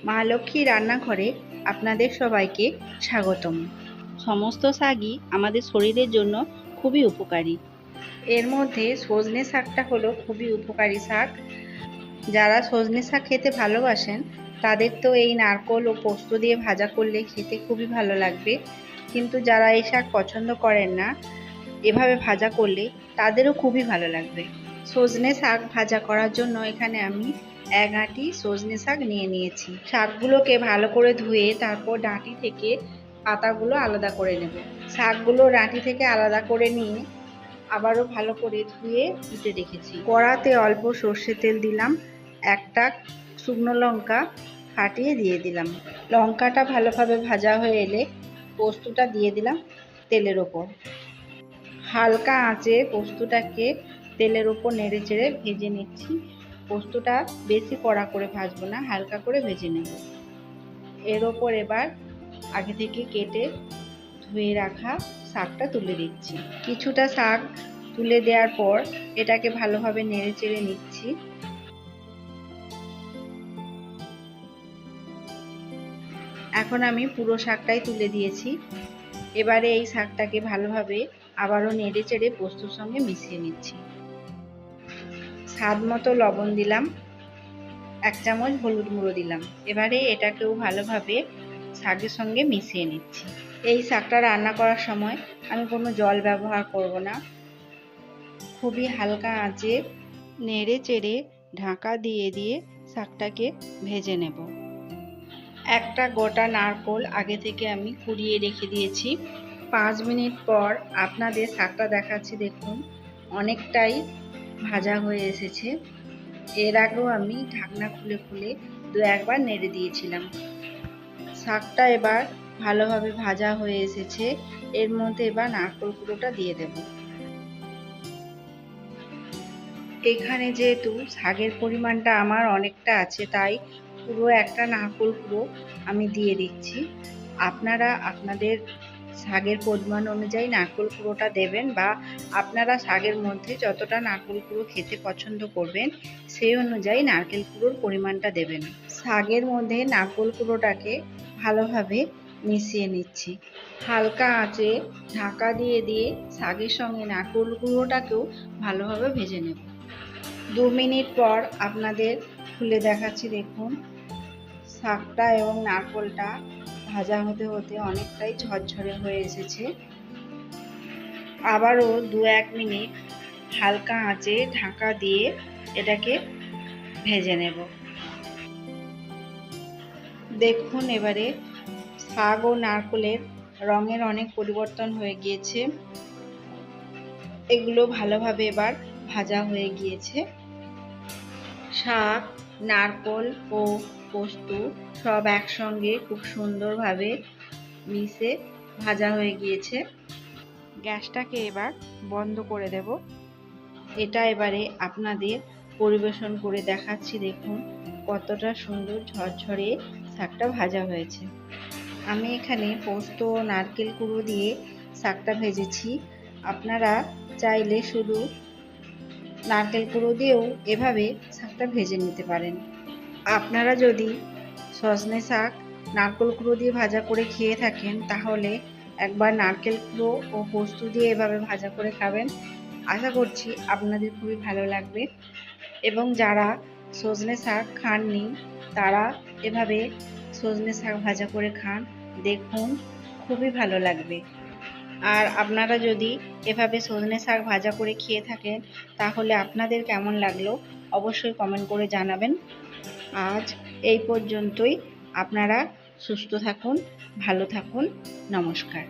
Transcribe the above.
মা লক্ষ্মী রান্নাঘরে আপনাদের সবাইকে স্বাগতম। সমস্ত শাকই আমাদের শরীরের জন্য খুবই উপকারী। এর মধ্যে সজনে শাকটা হলো খুবই উপকারী শাক। যারা সজনে শাক খেতে ভালোবাসেন তাদের তো এই নারকোল ও পোস্ত দিয়ে ভাজা করলে খেতে খুবই ভালো লাগবে, কিন্তু যারা এই শাক পছন্দ করেন না, এভাবে ভাজা করলে তাদেরও খুবই ভালো লাগবে। সজনে শাক ভাজা করার জন্য এখানে আমি 1 আঁটি সজনে শাক নিয়ে নিয়েছি। শাকগুলোকে ভালো করে ধুয়ে তারপর ডাঁটি থেকে পাতাগুলো আলাদা করে নেব। শাকগুলো ডাঁটি থেকে আলাদা করে নিয়ে আবারও ভালো করে ধুয়ে ধুতে রেখেছি। কড়াতে অল্প সর্ষের তেল দিলাম, একটা শুকনো লঙ্কা ফাটিয়ে দিয়ে দিলাম। লঙ্কাটা ভালোভাবে ভাজা হয়ে এলে পোস্তটা দিয়ে দিলাম তেলের ওপর। হালকা আঁচে পোস্তটাকে তেলের ওপর নেড়ে চেড়ে ভেজে নিচ্ছি। পোস্তটা বেশি কড়া করে ভাজবো না, হালকা করে ভেজে নেব। এর ওপর এবার আগে থেকে কেটে ধুয়ে রাখা শাকটা তুলে দিচ্ছি। কিছুটা শাক তুলে দেওয়ার পর এটাকে ভালোভাবে নেড়ে চেড়ে নিচ্ছি। এখন আমি পুরো শাকটাই তুলে দিয়েছি। এবারে এই শাকটাকে ভালোভাবে আবারও নেড়ে চেড়ে পোস্তর সঙ্গে মিশিয়ে নিচ্ছি। স্বাদ মতো লবণ দিলাম, 1 চামচ হলুদ গুঁড়ো দিলাম। এবারে এটাকেও ভালোভাবে শাকের সঙ্গে মিশিয়ে নিচ্ছি। এই শাকটা রান্না করার সময় আমি কোনো জল ব্যবহার করব না। খুবই হালকা আঁচে নেড়ে চেড়ে ঢাকা দিয়ে দিয়ে শাকটাকে ভেজে নেব। একটা গোটা নারকোল আগে থেকে আমি কুড়িয়ে রেখে দিয়েছি। 5 মিনিট পর আপনাদের শাকটা দেখাচ্ছি, দেখুন অনেকটাই ভাজা হয়ে এসেছে। এর আগেও আমি ঢাকনা খুলে খুলে 2-1 বার নেড়ে দিয়েছিলাম। শাকটা এবার ভালোভাবে ভাজা হয়ে এসেছে। এর মধ্যে এবার নারকেল কুড়োটা দিয়ে দেব। এখানে যেহেতু শাকের পরিমাণটা আমার অনেকটা আছে, তাই পুরো একটা নারকেল কুড়ো আমি দিয়ে দিচ্ছি। আপনারা আপনাদের শাকের পরিমাণ অনুযায়ী নারকেল কুড়োটা দেবেন, বা আপনারা শাকের মধ্যে যতটা নারকেল কুড়ো খেতে পছন্দ করবেন সেই অনুযায়ী নারকেল কুড়োর পরিমাণটা দেবেন। শাকের মধ্যে নারকেল কুড়োটাকে ভালোভাবে মিশিয়ে নিচ্ছি। হালকা আঁচে ঢাকা দিয়ে দিয়ে শাকের সঙ্গে নারকেল কুড়োটাকেও ভালোভাবে ভেজে নেব। 2 মিনিট পর আপনাদের খুলে দেখাচ্ছি, দেখুন শাকটা এবং নারকেলটা ভাজা হতে হতে অনেকটাই ঝরঝরে হয়ে এসেছে। আবারও 2-1 মিনিট হালকা আঁচে ঢাকা দিয়ে এটাকে ভেজে নেব। দেখুন এবারে শাক ও নারকেলের রঙের অনেক পরিবর্তন হয়ে গিয়েছে। এগুলো ভালোভাবে এবার ভাজা হয়ে গিয়েছে। শাক, নারকেল ও পোস্ত সব একসঙ্গে খুব সুন্দরভাবে মিশে ভাজা হয়ে গিয়েছে। গ্যাসটাকে এবার বন্ধ করে দেব। এটা এবারে আপনাদের পরিবেশন করে দেখাচ্ছি, দেখুন কতটা সুন্দর ঝরঝরে শাকটা ভাজা হয়েছে। আমি এখানে পোস্ত ও নারকেল কুড়ো দিয়ে শাকটা ভেজেছি। আপনারা চাইলে শুধু নারকেল কুড়ো দিয়েও এভাবে শাকটা ভেজে নিতে পারেন। আপনারা যদি সজনে শাক নারকেল কুড়ো দিয়ে ভাজা করে খেয়ে থাকেন, তাহলে একবার নারকেল কুড়ো ও পোস্ত দিয়ে এভাবে ভাজা করে খাবেন। আশা করছি আপনাদের খুবই ভালো লাগবে। এবং যারা সজনে শাক খাননি তারা এভাবে সজনে শাক ভাজা করে খান, দেখুন খুবই ভালো লাগবে। আর আপনারা যদি এভাবে সজনে শাক ভাজা করে খেয়ে থাকেন তাহলে আপনাদের কেমন লাগলো অবশ্যই কমেন্ট করে জানাবেন। আজ এই পর্যন্তই। আপনারা সুস্থ থাকুন, ভালো থাকুন। নমস্কার।